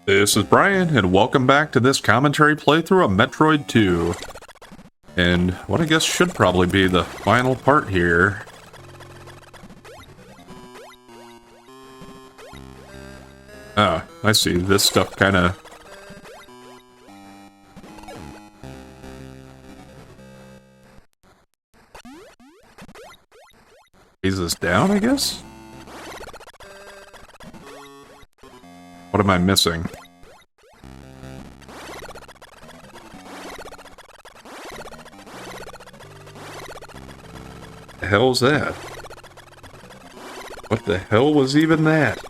This is Brian, and welcome back to this commentary playthrough of Metroid 2. And what I guess should probably be the final part here. Ah, I see. This stuff kinda... weighs us down, I guess? What am I missing? The hell's that? What the hell was even that?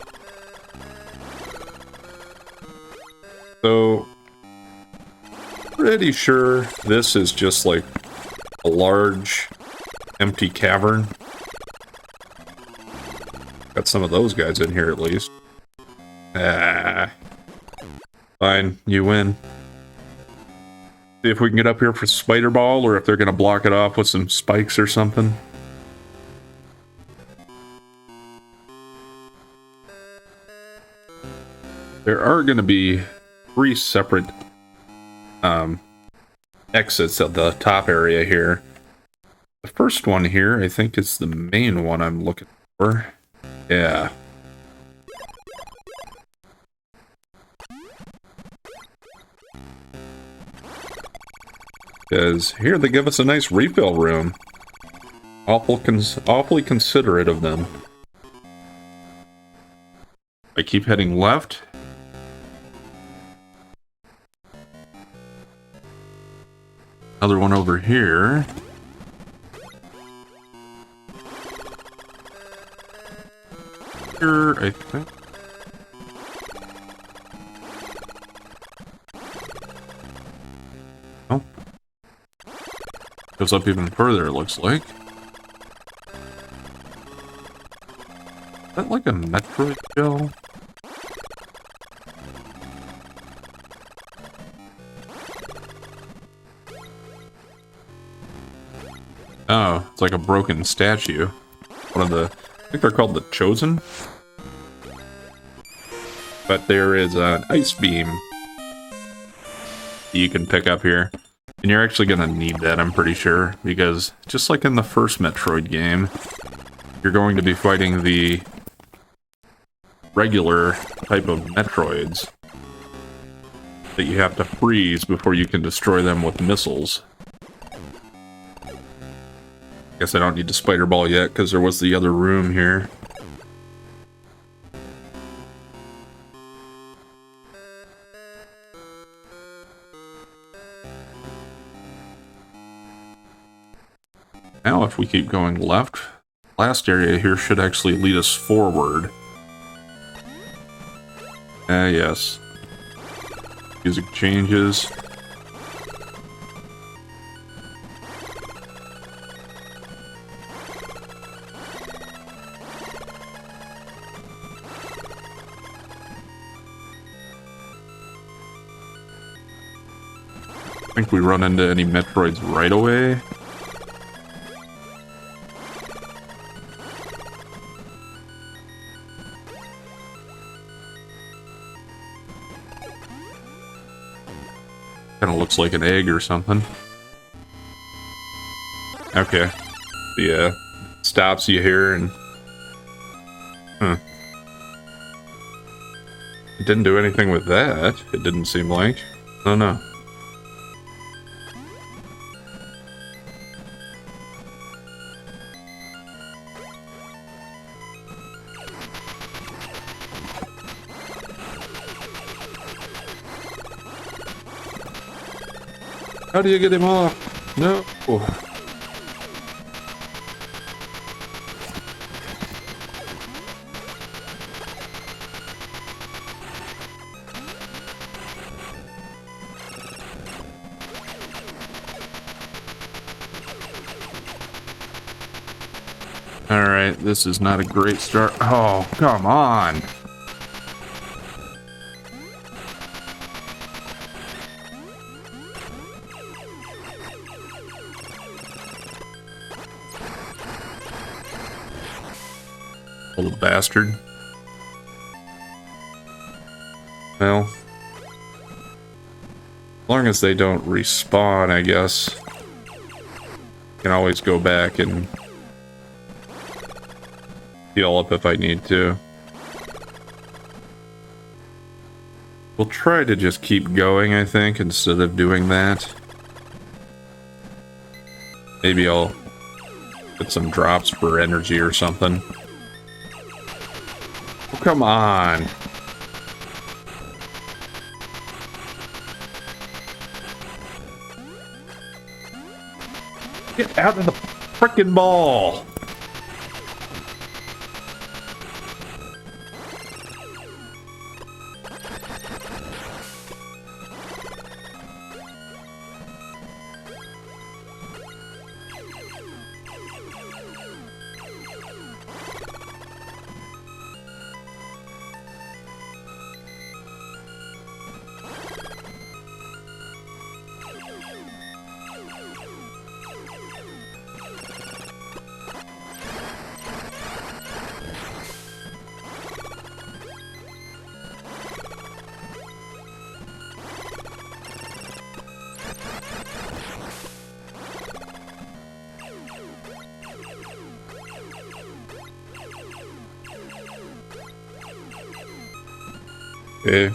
So, pretty sure this is just like a large empty cavern. Got some of those guys in here at least. Ah. Fine, you win. See if we can get up here for Spider Ball, or if they're gonna block it off with some spikes or something. There are gonna be 3 separate exits at the top area here. The first one here, I think, is the main one I'm looking for. Yeah. Because here they give us a nice refill room. Awfully considerate of them. I keep heading left. Another one over here. Here, I think. Oh. Goes up even further, it looks like. Is that like a Metroid shell? Oh, it's like a broken statue. One of the... I think they're called the Chosen? But there is an ice beam that you can pick up here. And you're actually going to need that, I'm pretty sure. Because, just like in the first Metroid game, you're going to be fighting the regular type of Metroids that you have to freeze before you can destroy them with missiles. Guess I don't need to Spider Ball yet, because there was the other room here. Now if we keep going left, last area here should actually lead us forward. Ah, yes. Music changes. I think we run into any Metroids right away. Kinda looks like an egg or something. Okay. Yeah. Stops you here and... Huh. It didn't do anything with that, it didn't seem like. Oh no. How do you get him off? No. Alright, this is not a great start. Oh, come on. Little bastard. Well, As long as they don't respawn, I guess. Can always go back and heal up if I need to. We'll try to just keep going, I think, instead of doing that. Maybe I'll get some drops for energy or something. Oh, come on. Get out of the frickin' ball! Okay.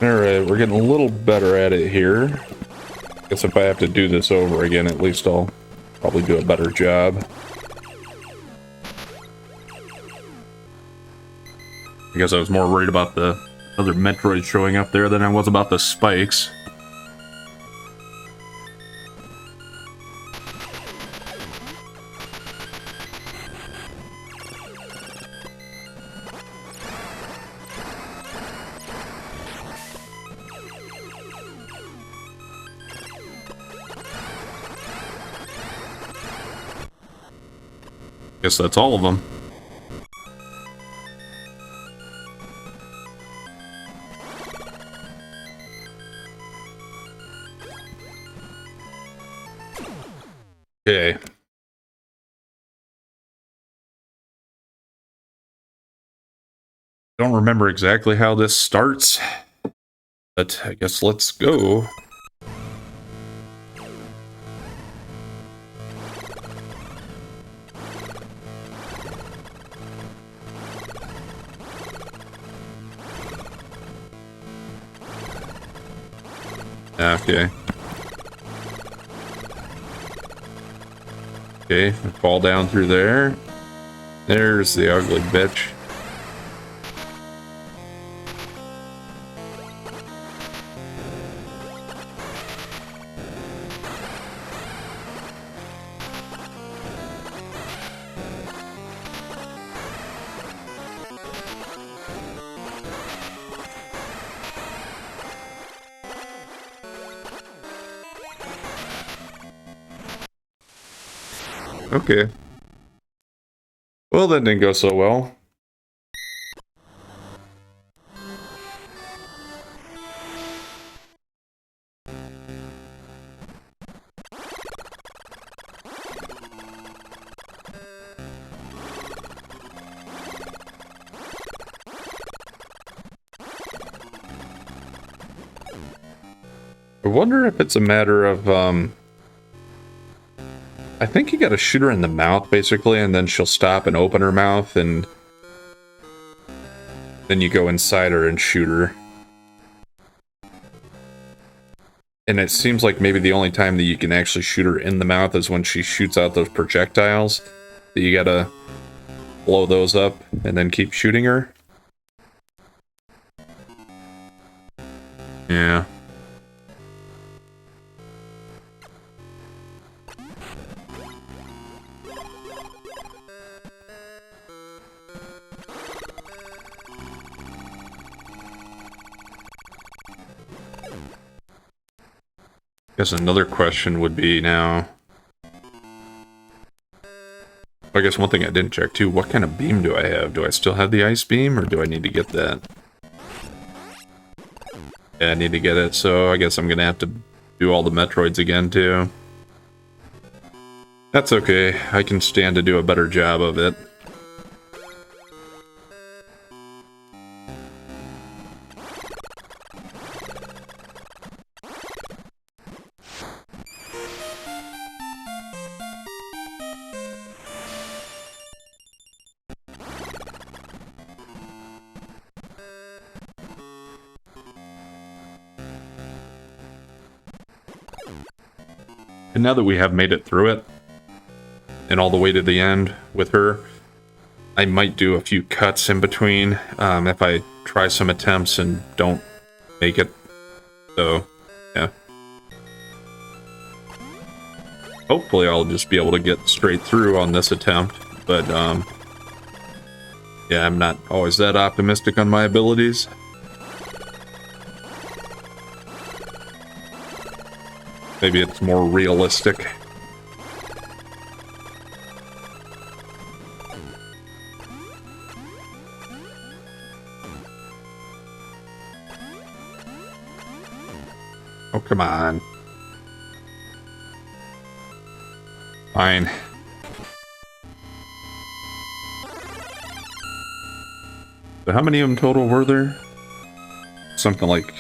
Alright, we're getting a little better at it here. Guess if I have to do this over again, at least I'll probably do a better job. I guess I was more worried about the other Metroid showing up there than I was about the spikes. Guess that's all of them. Okay. Don't remember exactly how this starts, but I guess let's go. Okay. Okay, fall down through there. There's the ugly bitch. Okay. Well, that didn't go so well. I wonder if it's a matter of, I think you gotta shoot her in the mouth, basically, and then she'll stop and open her mouth, and then you go inside her and shoot her. And it seems like maybe the only time that you can actually shoot her in the mouth is when she shoots out those projectiles. That you gotta blow those up and then keep shooting her. Yeah. Guess another question would be now, I guess one thing I didn't check too, what kind of beam do I have? Do I still have the ice beam, or do I need to get that? Yeah, I need to get it, so I guess I'm gonna have to do all the Metroids again too. That's okay, I can stand to do a better job of it. And now that we have made it through it, and all the way to the end with her, I might do a few cuts in between if I try some attempts and don't make it. So, yeah. Hopefully I'll just be able to get straight through on this attempt, but yeah, I'm not always that optimistic on my abilities. Maybe it's more realistic. Oh, come on. Fine. So how many of them total were there? Something like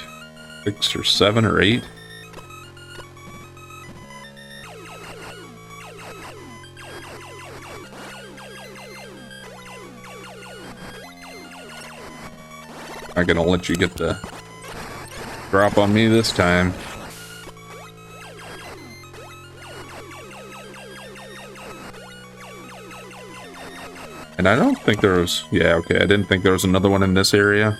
6 or 7 or 8? I'm gonna let you get the drop on me this time. And I don't think there was... Yeah, okay, I didn't think there was another one in this area.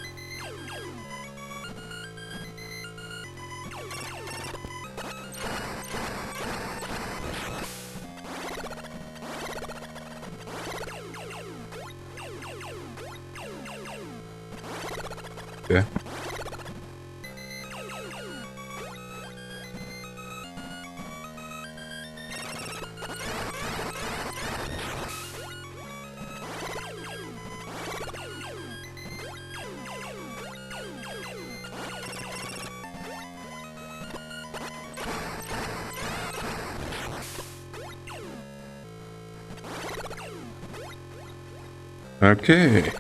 Okay. Okay.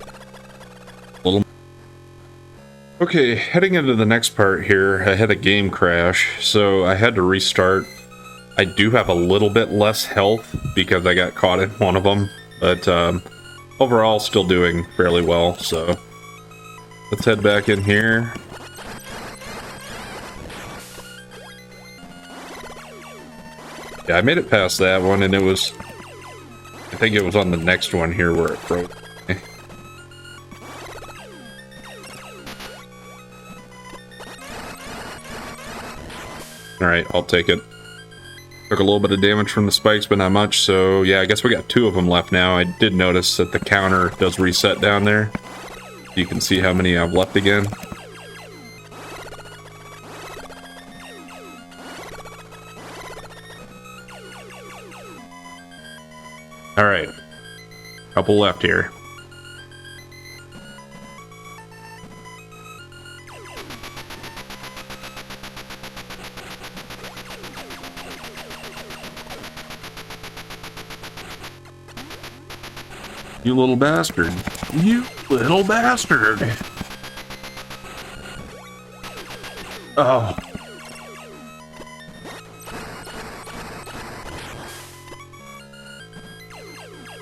Okay, heading into the next part here, I had a game crash, so I had to restart. I do have a little bit less health because I got caught in one of them, but overall still doing fairly well, so let's head back in here. Yeah, I made it past that one, and it was... I think it was on the next one here where it broke. Alright, I'll take it. Took a little bit of damage from the spikes, but not much, so yeah, I guess we got 2 of them left now. I did notice that the counter does reset down there. You can see how many I've left again. Alright. Couple left here. You little bastard. You little bastard. Oh.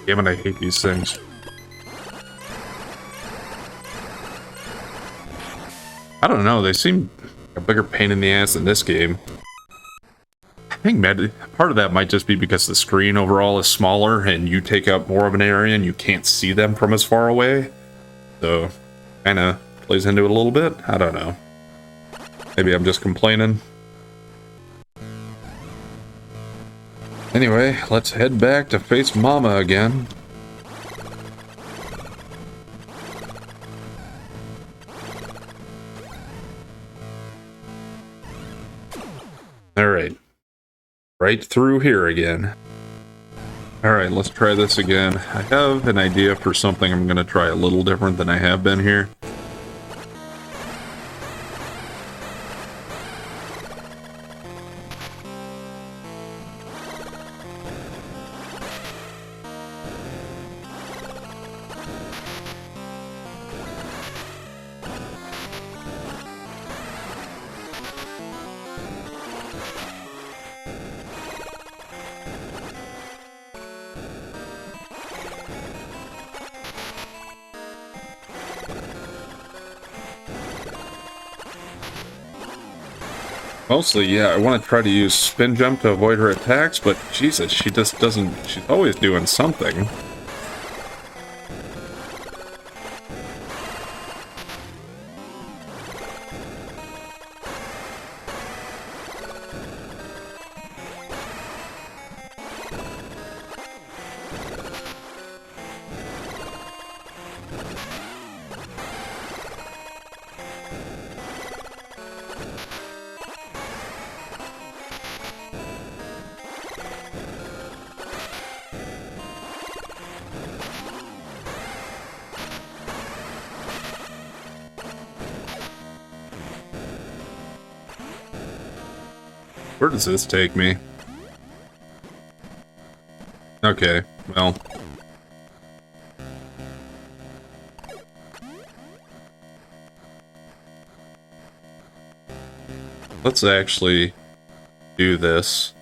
Damn it, I hate these things. I don't know, they seem a bigger pain in the ass in this game. I think part of that might just be because the screen overall is smaller and you take up more of an area and you can't see them from as far away. So, kinda plays into it a little bit. I don't know. Maybe I'm just complaining. Anyway, let's head back to face Mama again. Alright. Right through here again. Alright, let's try this again. I have an idea for something I'm going to try a little different than I have been here. Mostly, yeah, I want to try to use spin jump to avoid her attacks, but Jesus, she just doesn't... She's always doing something. Where does this take me? Okay, well. Let's actually do this.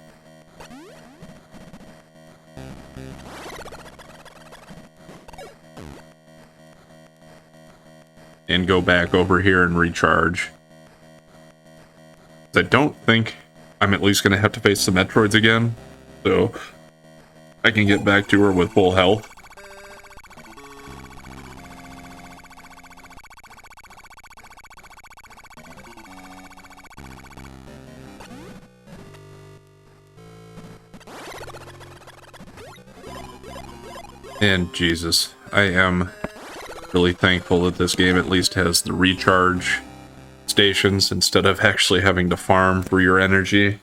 And go back over here and recharge. I don't think I'm at least going to have to face the Metroids again, so I can get back to her with full health. And Jesus, I am really thankful that this game at least has the recharge stations instead of actually having to farm for your energy,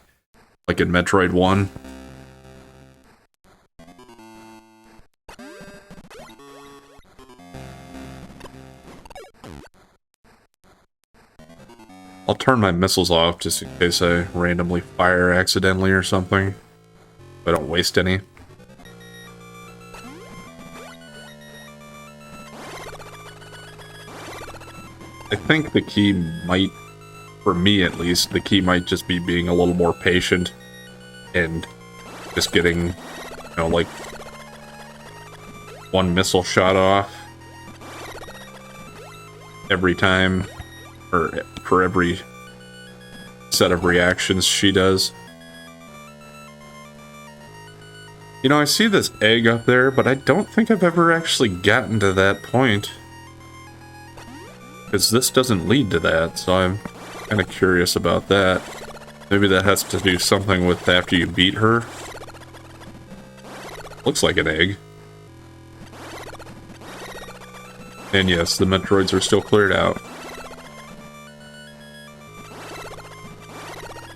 like in Metroid 1. I'll turn my missiles off just in case I randomly fire accidentally or something, so I don't waste any. I think the key might, for me at least, the key might just be being a little more patient and just getting, you know, like one missile shot off every time, or for every set of reactions she does. You know, I see this egg up there, but I don't think I've ever actually gotten to that point. Because this doesn't lead to that, so I'm kind of curious about that. Maybe that has to do something with after you beat her. Looks like an egg. And yes, the Metroids are still cleared out.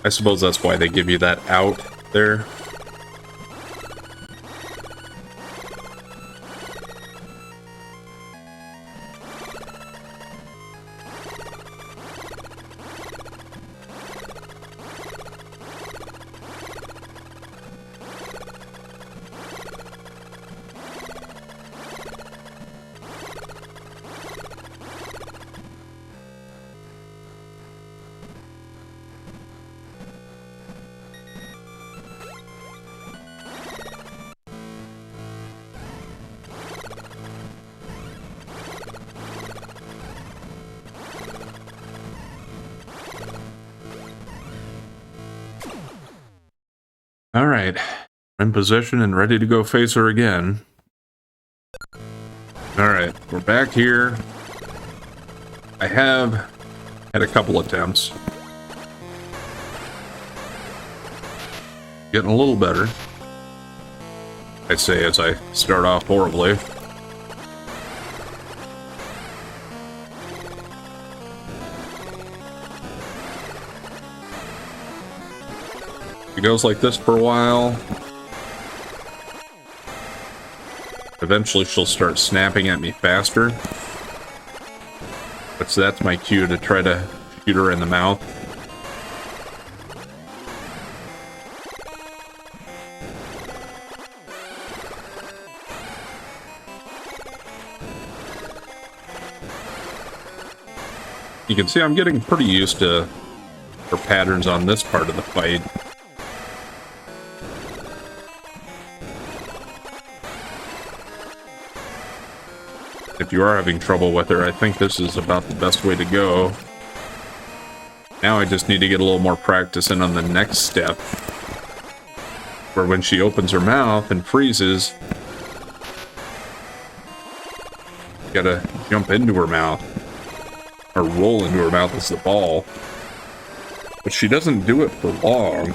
I suppose that's why they give you that out there. Alright, in position and ready to go face her again. Alright, we're back here. I have had a couple attempts. Getting a little better. I say as I start off horribly. It goes like this for a while. eventually she'll start snapping at me faster. But so that's my cue to try to shoot her in the mouth. You can see I'm getting pretty used to her patterns on this part of the fight. If you are having trouble with her, I think this is about the best way to go. Now I just need to get a little more practice in on the next step, where when she opens her mouth and freezes, you gotta jump into her mouth. Or roll into her mouth as the ball. But she doesn't do it for long.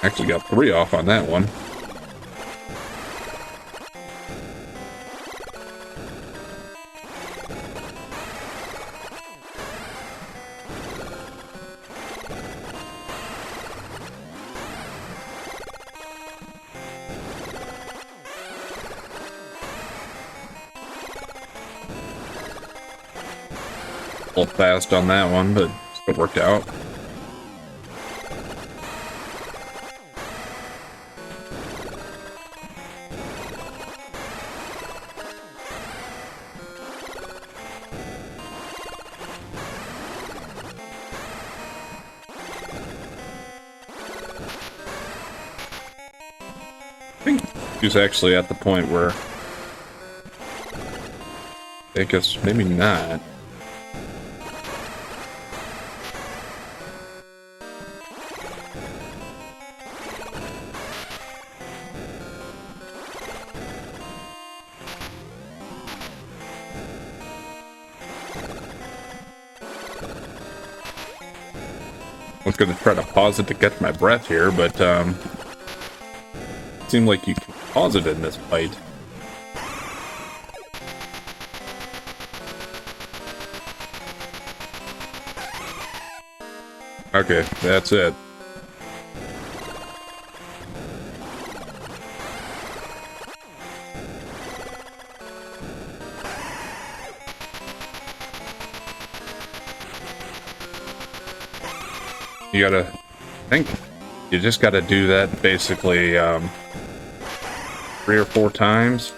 Actually got 3 off on that one. A little fast on that one, but it worked out. I think she's actually at the point where I guess maybe not. I was going to try to pause it to catch my breath here, but it seemed like you can pause it in this fight. Okay, that's it. You gotta, I think you just gotta do that basically 3 or 4 times.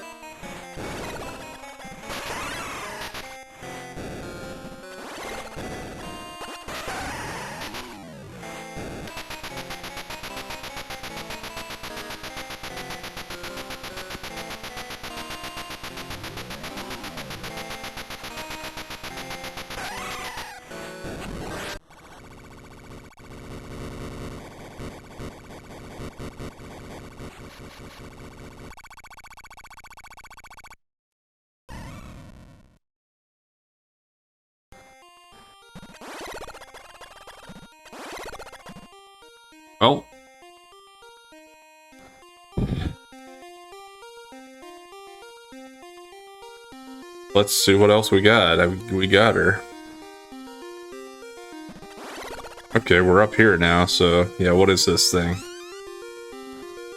Well, let's see what else we got. We got her. Okay, we're up here now, so yeah, what is this thing?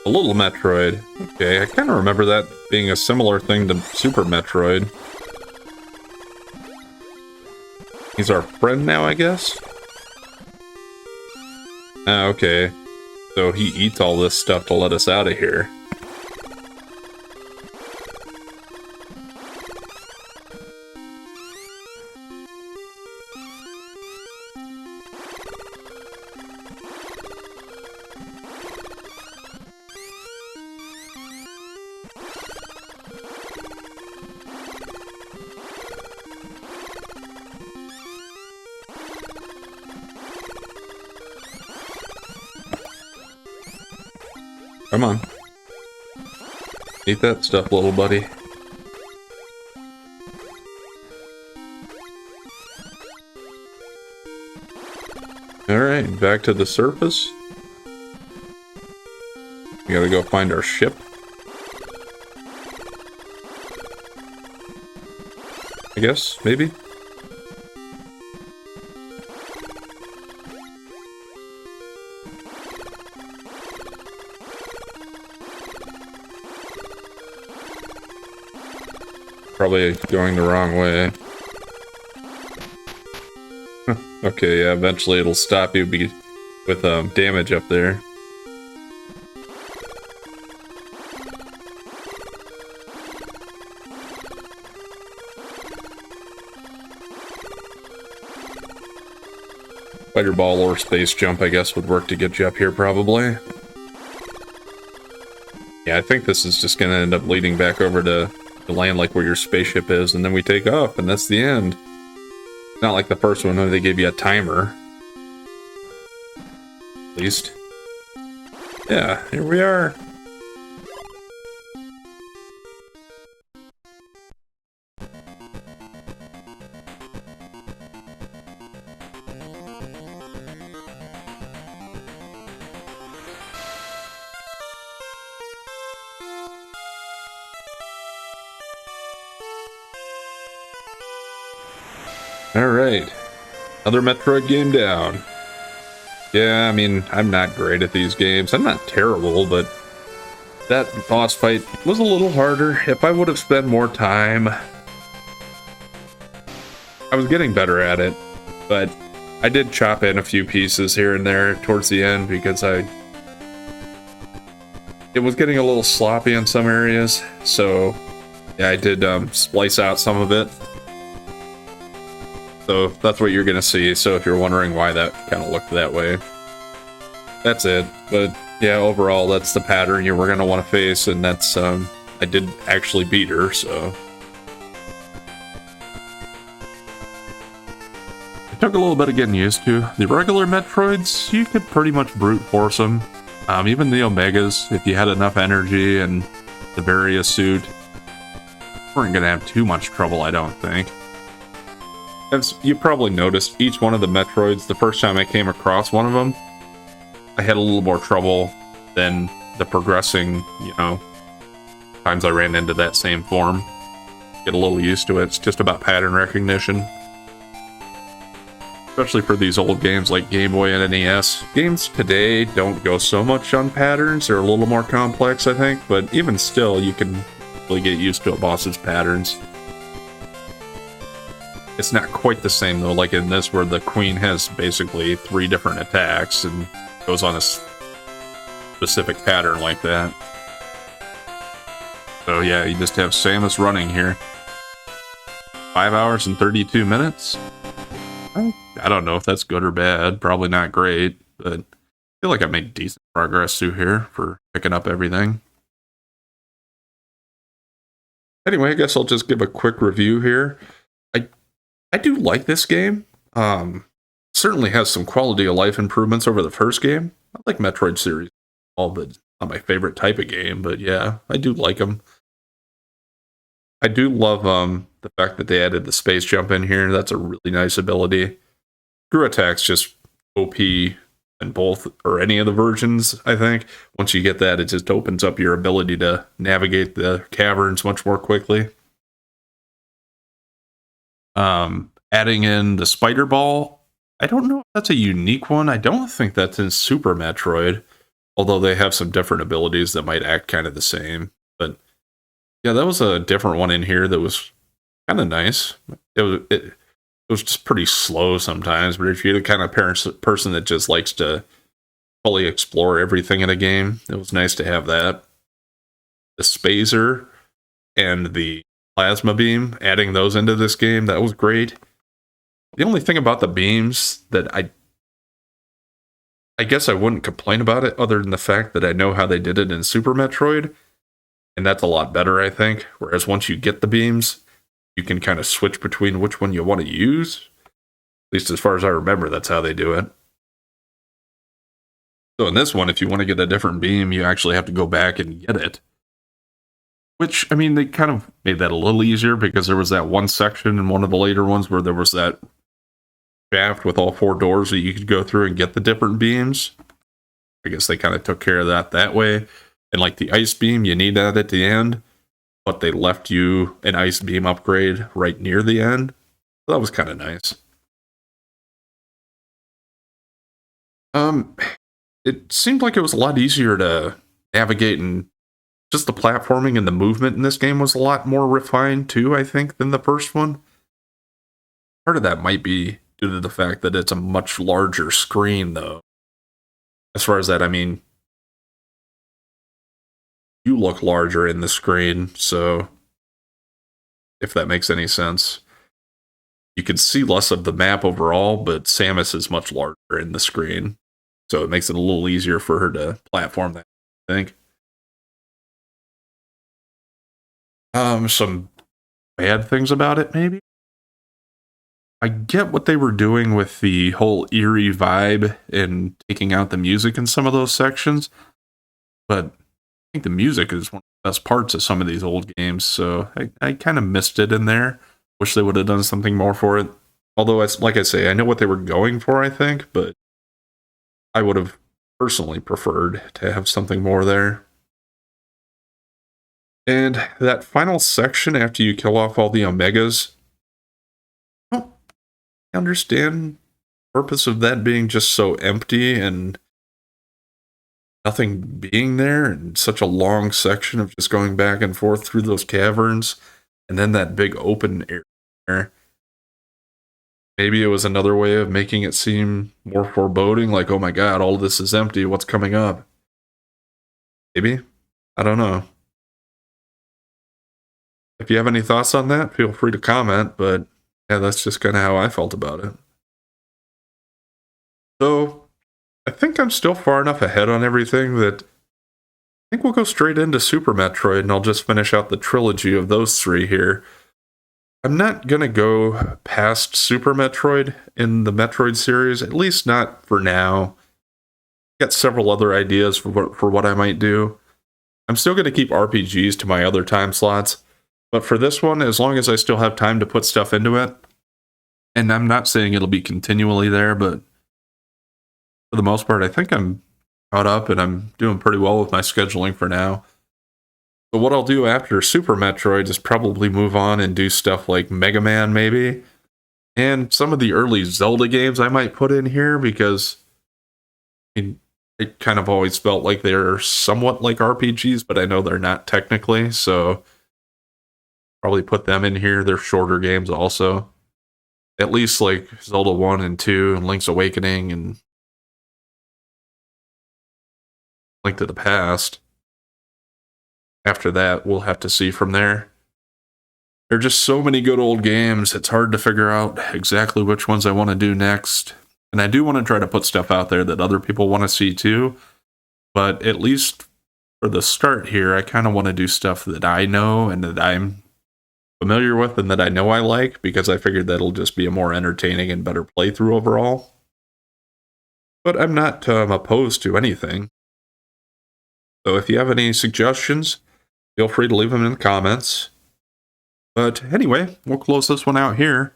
A little Metroid. Okay, I kind of remember that being a similar thing to Super Metroid. He's our friend now, I guess? Ah, okay. So he eats all this stuff to let us out of here. Come on. Eat that stuff, little buddy. Alright, back to the surface. We gotta go find our ship. I guess, maybe? probably going the wrong way. Okay, yeah, eventually it'll stop you with damage up there. Spider ball or space jump, I guess, would work to get you up here, probably. Yeah, I think this is just gonna end up leading back over to the land, like where your spaceship is, and then we take off, and that's the end. Not like the first one where they gave you a timer. At least. Yeah, here we are. Alright. Another Metroid game down. Yeah, I mean, I'm not great at these games. I'm not terrible, but that boss fight was a little harder. If I would have spent more time, I was getting better at it, but I did chop in a few pieces here and there towards the end because it was getting a little sloppy in some areas, so yeah, I did splice out some of it. So that's what you're gonna see, so if you're wondering why that kind of looked that way. That's it, but yeah, overall that's the pattern you were gonna want to face, and that's, I did actually beat her, so. It took a little bit of getting used to. The regular Metroids, you could pretty much brute force them. Even the Omegas, if you had enough energy and the Varia suit, you weren't gonna have too much trouble, I don't think. As you probably noticed, each one of the Metroids, the first time I came across one of them, I had a little more trouble than the progressing, times I ran into that same form. Get a little used to it. It's just about pattern recognition. Especially for these old games like Game Boy and NES. Games today don't go so much on patterns. They're a little more complex, I think, but even still, you can really get used to a boss's patterns. It's not quite the same, though, like in this, where the queen has basically 3 different attacks and goes on a specific pattern like that. So yeah, you just have Samus running here. 5 hours and 32 minutes? I don't know if that's good or bad. Probably not great, but I feel like I made decent progress through here for picking up everything. Anyway, I guess I'll just give a quick review here. I do like this game. Certainly has some quality of life improvements over the first game. I like Metroid series, but not my favorite type of game, but yeah, I do like them. I do love the fact that they added the space jump in here. That's a really nice ability. Screw attack's just OP in both, or any of the versions, I think. Once you get that, it just opens up your ability to navigate the caverns much more quickly. Adding in the spider ball, I don't know if that's a unique one. I don't think that's in Super Metroid, although they have some different abilities that might act kind of the same. But yeah, that was a different one in here that was kind of nice. It was just pretty slow sometimes, but if you're the kind of person that just likes to fully explore everything in a game, it was nice to have that. The Spazer and the Plasma Beam, adding those into this game, that was great. The only thing about the beams that I guess I wouldn't complain about it, other than the fact that I know how they did it in Super Metroid, and that's a lot better, I think. Whereas once you get the beams, you can kind of switch between which one you want to use. At least as far as I remember, that's how they do it. So in this one, if you want to get a different beam, you actually have to go back and get it. Which, I mean, they kind of made that a little easier because there was that one section in one of the later ones where there was that shaft with all 4 doors that you could go through and get the different beams. I guess they kind of took care of that way. And like the ice beam, you need that at the end, but they left you an ice beam upgrade right near the end. So that was kind of nice. It seemed like it was a lot easier to navigate and just the platforming and the movement in this game was a lot more refined too, I think, than the first one. Part of that might be due to the fact that it's a much larger screen, though. As far as that, I mean, you look larger in the screen, so if that makes any sense. You can see less of the map overall, but Samus is much larger in the screen, so it makes it a little easier for her to platform that, I think. Some bad things about it, maybe? I get what they were doing with the whole eerie vibe and taking out the music in some of those sections, but I think the music is one of the best parts of some of these old games, so I kind of missed it in there. Wish they would have done something more for it. Although, like I say, I know what they were going for, I think, but I would have personally preferred to have something more there. And that final section after you kill off all the Omegas, I don't understand the purpose of that being just so empty and nothing being there, and such a long section of just going back and forth through those caverns, and then that big open area. Maybe it was another way of making it seem more foreboding, like, oh my god, all of this is empty, what's coming up? Maybe? I don't know. If you have any thoughts on that, feel free to comment, but yeah, that's just kind of how I felt about it. So, I think I'm still far enough ahead on everything that I think we'll go straight into Super Metroid, and I'll just finish out the trilogy of those three here. I'm not going to go past Super Metroid in the Metroid series, at least not for now. Got several other ideas for what I might do. I'm still going to keep RPGs to my other time slots, but for this one, as long as I still have time to put stuff into it, and I'm not saying it'll be continually there, but for the most part, I think I'm caught up and I'm doing pretty well with my scheduling for now. So what I'll do after Super Metroid is probably move on and do stuff like Mega Man, maybe, and some of the early Zelda games I might put in here, because it kind of always felt like they're somewhat like RPGs, but I know they're not technically, so probably put them in here. They're shorter games also. At least like Zelda 1 and 2 and Link's Awakening and Link to the Past. After that, we'll have to see from there. There are just so many good old games, it's hard to figure out exactly which ones I want to do next. And I do want to try to put stuff out there that other people want to see too. But at least for the start here, I kind of want to do stuff that I know and that I'm familiar with and that I know I like, because I figured that'll just be a more entertaining and better playthrough overall. But I'm not opposed to anything. So if you have any suggestions, feel free to leave them in the comments. But anyway, we'll close this one out here.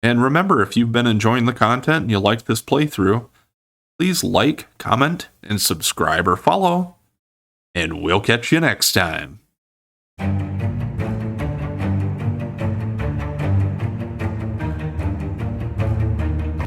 And remember, if you've been enjoying the content and you like this playthrough, please like, comment, and subscribe or follow. And we'll catch you next time.